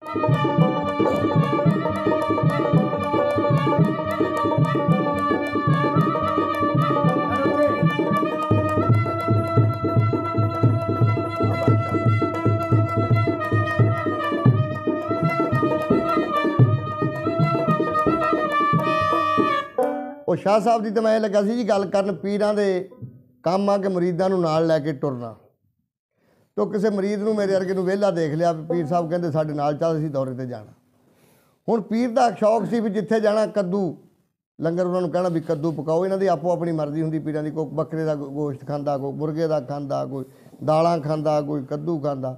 ਉਹ ਸ਼ਾਹ ਸਾਹਿਬ ਦੀ ਤਾਂ ਮੈਂ ਲੱਗਾ ਸੀ ਜੀ ਗੱਲ ਕਰਨ ਪੀਰਾਂ ਦੇ ਕੰਮ ਆ ਕਿ ਮਰੀਦਾਂ ਨੂੰ ਨਾਲ ਲੈ ਕੇ ਟੁਰਨਾ। ਤੋ ਕਿਸੇ ਮਰੀਦ ਨੂੰ ਮੇਰੇ ਵਰਗੇ ਨੂੰ ਵਿਹਲਾ ਦੇਖ ਲਿਆ ਵੀ ਪੀਰ ਸਾਹਿਬ ਕਹਿੰਦੇ ਸਾਡੇ ਨਾਲ ਚੱਲ ਅਸੀਂ ਦੌਰੇ 'ਤੇ ਜਾਣਾ। ਹੁਣ ਪੀਰ ਦਾ ਸ਼ੌਕ ਸੀ ਵੀ ਜਿੱਥੇ ਜਾਣਾ ਕੱਦੂ ਲੰਗਰ ਉਹਨਾਂ ਨੂੰ ਕਹਿਣਾ ਵੀ ਕੱਦੂ ਪਕਾਓ। ਇਹਨਾਂ ਦੀ ਆਪੋ ਆਪਣੀ ਮਰਜ਼ੀ ਹੁੰਦੀ ਪੀਰਾਂ ਦੀ, ਕੋਈ ਬੱਕਰੇ ਦਾ ਗੋਸ਼ਤ ਖਾਂਦਾ, ਕੋਈ ਮੁਰਗੇ ਦਾ ਖਾਂਦਾ, ਕੋਈ ਦਾਲਾਂ ਖਾਂਦਾ, ਕੋਈ ਕੱਦੂ ਖਾਂਦਾ।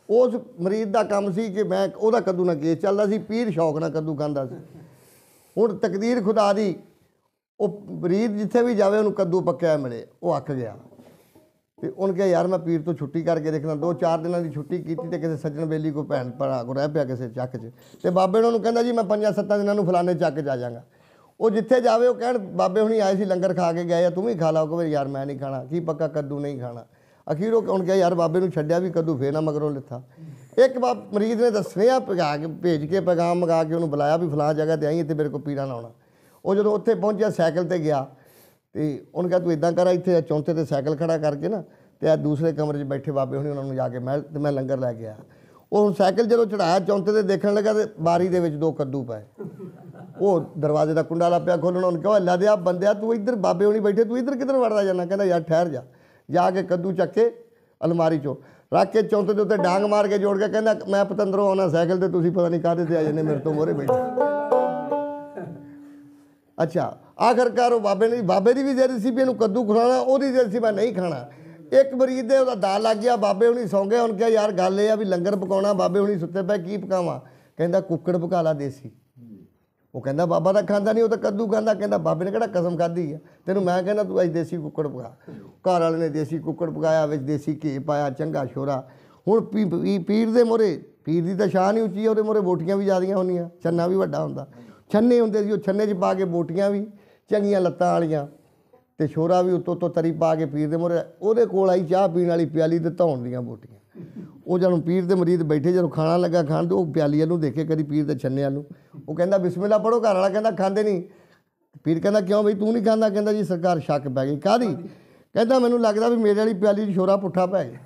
ਉਸ ਮਰੀਦ ਦਾ ਕੰਮ ਸੀ ਕਿ ਮੈਂ ਉਹਦਾ ਕੱਦੂ ਨਾਲ ਕੇਸ ਚੱਲਦਾ ਸੀ, ਪੀਰ ਸ਼ੌਕ ਨਾਲ ਕੱਦੂ ਖਾਂਦਾ ਸੀ। ਹੁਣ ਤਕਦੀਰ ਖੁਦਾ ਦੀ ਉਹ ਮਰੀਦ ਜਿੱਥੇ ਵੀ ਜਾਵੇ ਉਹਨੂੰ ਕੱਦੂ ਪੱਕਿਆ ਮਿਲੇ। ਉਹ ਅੱਕ ਗਿਆ ਤੇ ਉਹਨੇ ਕਿਹਾ ਯਾਰ ਮੈਂ ਪੀਰ ਤੋਂ ਛੁੱਟੀ ਕਰਕੇ ਦੇਖਣਾ। 2-4 ਦਿਨਾਂ ਦੀ ਛੁੱਟੀ ਕੀਤੀ ਤੇ ਕਿਸੇ ਸੱਜਣ ਬੇਲੀ ਕੋਈ ਭੈਣ ਭਰਾ ਕੋ ਰਹਿ ਪਿਆ ਕਿਸੇ ਚੱਕ 'ਚ, ਤੇ ਬਾਬੇ ਨੂੰ ਕਹਿੰਦਾ ਜੀ ਮੈਂ 5-7 ਦਿਨਾਂ ਨੂੰ ਫਲਾਣੇ ਚੱਕ 'ਚ ਆ ਜਾਵਾਂਗਾ। ਉਹ ਜਿੱਥੇ ਜਾਵੇ ਉਹ ਕਹਿਣ ਬਾਬੇ ਹੁਣੀ ਆਏ ਸੀ ਲੰਗਰ ਖਾ ਕੇ ਗਏ ਆ, ਤੂੰ ਵੀ ਖਾ ਲਾ। ਉਹ ਕਹੇ ਯਾਰ ਮੈਂ ਨਹੀਂ ਖਾਣਾ, ਕੀ ਪੱਕਾ ਕੱਦੂ ਨਹੀਂ ਖਾਣਾ। ਅਖੀਰ ਉਹ ਉਹਨੇ ਕਿਹਾ ਯਾਰ ਬਾਬੇ ਨੂੰ ਛੱਡਿਆ ਵੀ ਕੱਦੂ ਫੇਰ ਨਾ ਮਗਰੋਂ ਲਿੱਥਾ। ਇੱਕ ਮਰੀਜ਼ ਨੇ ਦੱਸਿਆ ਭੇਜ ਕੇ ਪੈਗਾਮ ਮੰਗਾ ਕੇ ਉਹਨੂੰ ਬੁਲਾਇਆ ਵੀ ਫਲਾਂ ਜਗ੍ਹਾ 'ਤੇ ਆਈ, ਇੱਥੇ ਮੇਰੇ ਕੋਲ ਪੀਰਾਂ ਨਾਲ ਆਉਣਾ। ਉਹ ਜਦੋਂ ਉੱਥੇ ਪਹੁੰਚਿਆ ਸਾਈਕਲ 'ਤੇ ਗਿਆ ਤੇ ਉਹਨੇ ਕਿਹਾ ਤੂੰ ਇੱਦਾਂ ਕਰ, ਇੱਥੇ ਚੌਂਤੇ 'ਤੇ ਸਾਈਕਲ ਖੜਾ ਕਰਕੇ ਨਾ ਤੇ ਆ ਦੂਸਰੇ ਕਮਰੇ 'ਚ ਬੈਠੇ ਬਾਬੇ ਹੁਣੀ ਉਹਨਾਂ ਨੂੰ ਜਾ ਕੇ ਮੈਂ ਲੰਗਰ ਲੈ ਕੇ ਆਇਆ। ਉਹ ਹੁਣ ਸਾਈਕਲ ਜਦੋਂ ਚੜਾਇਆ ਚੌਂਤੇ 'ਤੇ ਦੇਖਣ ਲੱਗਾ ਤੇ ਬਾਰੀ ਦੇ ਵਿੱਚ 2 ਕੱਦੂ ਪਏ। ਉਹ ਦਰਵਾਜ਼ੇ ਦਾ ਕੁੰਡਾ ਲੱਪਿਆ ਖੋਲ੍ਹਣਾ। ਉਹਨੇ ਕਿਹਾ ਅੱਲਾ ਦਿਆ ਬੰਦਿਆ ਤੂੰ ਇੱਧਰ ਬਾਬੇ ਹੁਣੀ ਬੈਠੇ, ਤੂੰ ਇੱਧਰ ਕਿੱਧਰ ਵੜਦਾ ਜਾਂਦਾ। ਕਹਿੰਦਾ ਯਾਰ ਠਹਿਰ ਜਾ ਕੇ ਕੱਦੂ ਚੱਕ ਕੇ ਅਲਮਾਰੀ 'ਚੋਂ ਰੱਖ ਕੇ ਚੌਂਤੇ ਦੇ ਉੱਤੇ ਡਾਂਗ ਮਾਰ ਕੇ ਜੋੜ ਕੇ ਕਹਿੰਦਾ ਮੈਂ ਪਤੰਦਰੋਂ ਆਉਣਾ ਸਾਈਕਲ 'ਤੇ, ਤੁਸੀਂ ਪਤਾ ਨਹੀਂ ਕਾਹਦੇ 'ਤੇ ਆ ਜਾਂਦੇ ਮੇਰੇ ਤੋਂ ਮੋਹਰੇ ਬੈਠੇ। ਅੱਛਾ ਆਖਰਕਾਰ ਉਹ ਬਾਬੇ ਦੀ ਵੀ ਜ਼ਿੱਦ ਸੀ ਵੀ ਇਹਨੂੰ ਕੱਦੂ ਖਵਾਉਣਾ, ਉਹਦੀ ਜ਼ਿੱਦ ਸੀ ਮੈਂ ਨਹੀਂ ਖਾਣਾ। ਇੱਕ ਮਰੀਜ਼ ਦੇ ਉਹਦਾ ਦਾਲ ਲੱਗ ਗਿਆ, ਬਾਬੇ ਹੁਣੀ ਸੌਂ ਗਏ। ਉਹਨੇ ਕਿਹਾ ਯਾਰ ਗੱਲ ਇਹ ਆ ਵੀ ਲੰਗਰ ਪਕਾਉਣਾ, ਬਾਬੇ ਹੁਣੀ ਸੁੱਤੇ ਪਏ, ਕੀ ਪਕਾਵਾਂ। ਕਹਿੰਦਾ ਕੁੱਕੜ ਪਕਾ ਲਾ ਦੇਸੀ। ਉਹ ਕਹਿੰਦਾ ਬਾਬਾ ਤਾਂ ਖਾਂਦਾ ਨਹੀਂ, ਉਹ ਤਾਂ ਕੱਦੂ ਖਾਂਦਾ। ਕਹਿੰਦਾ ਬਾਬੇ ਨੇ ਕਿਹੜਾ ਕਸਮ ਖਾਧੀ ਆ ਤੈਨੂੰ, ਮੈਂ ਕਹਿੰਦਾ ਤੂੰ ਅੱਜ ਦੇਸੀ ਕੁੱਕੜ ਪਕਾ। ਘਰ ਵਾਲੇ ਨੇ ਦੇਸੀ ਕੁੱਕੜ ਪਕਾਇਆ, ਵਿੱਚ ਦੇਸੀ ਘੀ ਪਾਇਆ, ਚੰਗਾ ਸ਼ੋਰਾ। ਹੁਣ ਪੀਰ ਦੇ ਮੋਹਰੇ, ਪੀਰ ਦੀ ਤਾਂ ਸ਼ਾਨ ਹੀ ਉੱਚੀ ਆ, ਉਹਦੇ ਮੋਹਰੇ ਬੋਟੀਆਂ ਵੀ ਜ਼ਿਆਦੀਆਂ ਹੁੰਦੀਆਂ, ਛੰਨਾ ਵੀ ਵੱਡਾ ਹੁੰਦਾ। ਛੰਨੇ ਹੁੰਦੇ ਸੀ, ਉਹ ਛੰਨੇ 'ਚ ਪਾ ਕੇ ਬੋਟੀਆਂ ਵੀ ਚੰਗੀਆਂ ਲੱਤਾਂ ਵਾਲੀਆਂ ਤੇ ਸ਼ੋਰਾ ਵੀ ਉੱਤੋਂ ਤਰੀ ਪਾ ਕੇ ਪੀਰ ਦੇ ਮੋਹਰੇ। ਉਹਦੇ ਕੋਲ ਆਈ ਚਾਹ ਪੀਣ ਵਾਲੀ ਪਿਆਲੀ ਤੇ ਧੌਣ ਦੀਆਂ ਬੋਟੀਆਂ। ਉਹ ਜਦੋਂ ਪੀਰ ਦੇ ਮਰੀਦ ਬੈਠੇ ਜਦੋਂ ਖਾਣਾ ਲੱਗਾ ਖਾਣ ਤੇ ਉਹ ਪਿਆਲੀ ਵੱਲ ਨੂੰ ਦੇਖੇ ਕਦੀ ਪੀਰ ਦੇ ਛੰਨੇ ਵੱਲ ਨੂੰ। ਉਹ ਕਹਿੰਦਾ ਬਿਸਮਿਲ੍ਲਾ ਪੜ੍ਹੋ। ਘਰ ਵਾਲਾ ਕਹਿੰਦਾ ਖਾਂਦੇ ਨਹੀਂ। ਪੀਰ ਕਹਿੰਦਾ ਕਿਉਂ ਬਈ ਤੂੰ ਨਹੀਂ ਖਾਂਦਾ। ਕਹਿੰਦਾ ਜੀ ਸਰਕਾਰ ਸ਼ੱਕ ਪੈ ਗਈ। ਕਾਹਦੀ। ਕਹਿੰਦਾ ਮੈਨੂੰ ਲੱਗਦਾ ਵੀ ਮੇਰੇ ਵਾਲੀ ਪਿਆਲੀ 'ਚ ਸ਼ੋਰਾ ਪੁੱਠਾ ਪੈ ਗਿਆ।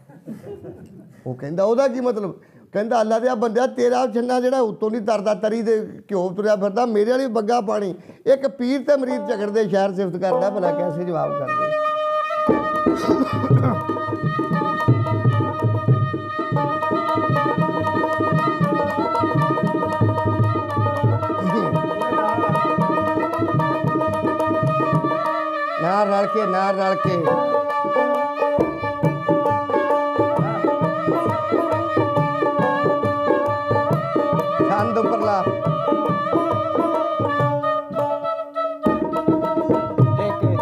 ਉਹ ਕਹਿੰਦਾ ਉਹਦਾ ਕੀ ਮਤਲਬ। ਕਹਿੰਦਾ ਅੱਲਾ ਦੇ ਆ ਬੰਦਿਆ ਤੇਰਾ ਛੰਨਾ ਜਿਹੜਾ ਉੱਤੋਂ ਨਹੀਂ ਤਰਦਾ, ਤਰੀ ਦੇ ਘਿਓ ਤੁਰਿਆ ਫਿਰਦਾ, ਮੇਰੇ ਵਾਲੀ ਬੱਗਾ ਪਾਣੀ। ਇੱਕ ਪੀਰ ਤੇ ਮਰੀਦ ਝਗੜਦੇ ਸ਼ਹਿਰ ਸਿਫਤ ਕਰਦਾ, ਭਲਾ ਕੈਸੇ ਜਵਾਬ ਕਰਦੇ। ਨਾਲ ਰਲ ਕੇ ਛੰਦ ਉੱਪਰਲਾ ਦੇਖ ਕੇ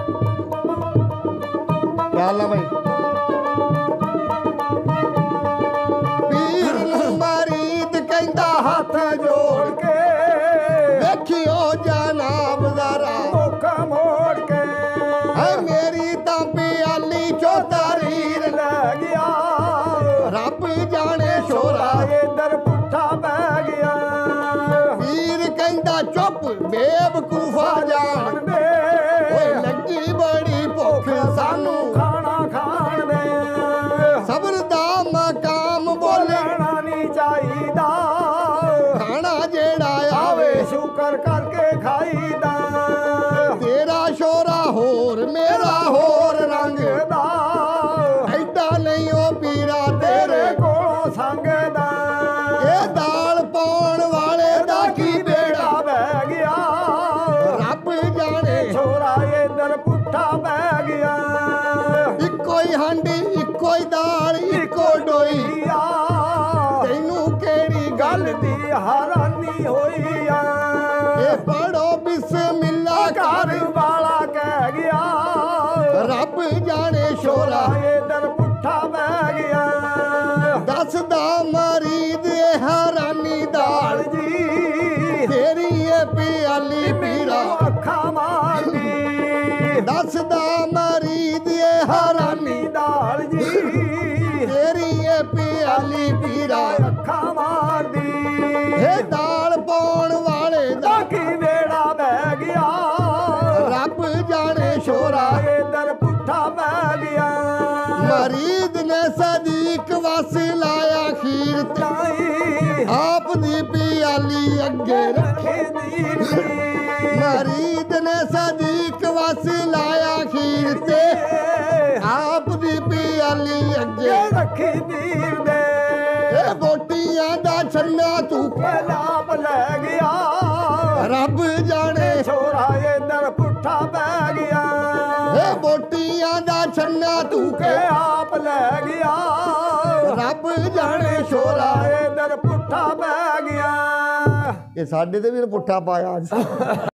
ਖਿਆਲ ਨਾ ਬਈ। ਪੀਰ ਨੂੰ ਮਰੀਦ ਕਹਿੰਦਾ ਹੱਥ ਜੋੜ ਕੇ ਵੇਖਿਓ ਜਨਾਬ ਜ਼ਰਾ ਮੌਕਾ ਮੋੜ ਕੇ। ਮੇਰੀ ਤਾਂ ਪਿਆਲੀ 'ਚੋਂ ਤਾਰੀਰ ਲੈ ਗਿਆ, ਰੱਬ ਜਾਣੇ ਸ਼ੋਰਾ ਇੱਧਰ ਪੁੱਠਾ ਪੈ ਗਿਆ। ਪੀਰ ਕਹਿੰਦਾ ਚੁੱਪ ਬੇਵਕੂਫਾ ਜਾਣ ਦੇ, ਓਏ ਲੱਗੀ ਬੜੀ ਭੁੱਖ ਸਾਨੂੰ ਖਾਣਾ ਖਾਣ ਦੇ। ਸਬਰ ਦਾ ਮਕਾਮ ਬੋਲਣਾ ਨਹੀਂ ਚਾਹੀਦਾ, ਖਾਣਾ ਜਿਹੜਾ ਆਵੇ ਸ਼ੁਕਰ ਕਰਕੇ ਖਾਈਦਾ। ਤੇਰਾ ਸ਼ੋਰਾ ਹੋਰ ਮੇਰਾ ਹੋਰ ਰੰਗ ਦਾ, ਐਡਾ ਨਹੀਂ ਉਹ ਪੀਰਾ ਤੇਰੇ ਕੋਲੋਂ ਸੰਗਦਾ। ਇਹ ਦਾਲ ਪਾਉਣ ਵਾਲੇ ਦਾ ਕੀ ਬੇੜਾ ਬਹਿ ਗਿਆ, ਰੱਬ ਜਾਣੇ ਛੋਰਾ ਇੱਧਰ ਪੁੱਠਾ ਪੈ ਗਿਆ। ਇੱਕੋ ਹੀ ਹਾਂਡੀ ਇੱਕੋ ਹੀ ਦਾਲ ਇੱਕੋ ਡੋਈ ਆ, ਤੈਨੂੰ ਕਿਹੜੀ ਗੱਲ ਦੀ ਹੈਰਾਨੀ ਹੋਈ ਆ। ਇਹ ਪੜੋ ਬਿਸਮਿਲ੍ਲਾ ਘਰ ਵਾਲਾ ਕਹਿ ਗਿਆ, ਰੱਬ ਜਾਣੇ ਸ਼ੋਰਾ ਇੱਧਰ ਪੁੱਠਾ ਪੈ ਗਿਆ। ਦੱਸਦਾ ਮਰੀਦ ਇਹ ਹੈਰਾਨੀ ਦਾਲ ਜੀ, ਤੇਰੀ ਇਹ ਪਿਆਲੀ ਪੀਰਾ ਅੱਖਾਂ ਮਾਰਦੀ। ਦੱਸਦਾ ਮਰੀਦ ਇਹ ਹੈਰਾਨੀ ਦਾਲ ਜੀ, ਤੇਰੀ ਇਹ ਪਿਆਲੀ ਪੀਰਾ ਅੱਖਾਂ ਮਾਰਦੀ। ਸ਼ਰਾਬ ਦੀ ਪਿਆਲੀ ਅੱਗੇ ਰੱਖੀ ਵੀਰ ਦੇ ਇਹ ਬੋਟੀਆਂ ਦਾ ਛੰਨਾ ਤੂੰ ਲਾਭ ਲੈ ਗਿਆ ਰੱਬ ਜਾਣੇ ਛੋਰਾ ਇਧਰ ਪੁੱਠਾ ਪੈ ਗਿਆ ਇਹ ਬੋਟੀਆਂ ਦਾ ਛੰਨਾ ਤੂੰ ਕੇ ਆਪ ਲੈ ਗਿਆ ਰੱਬ ਜਾਣੇ ਛੋਰਾ ਛੋਰਾ ਇਧਰ ਪੁੱਠਾ ਪੈ ਗਿਆ ਇਹ ਸਾਡੇ ਤੇ ਵੀ ਪੁੱਠਾ ਪਾਇਆ ਅੱਜ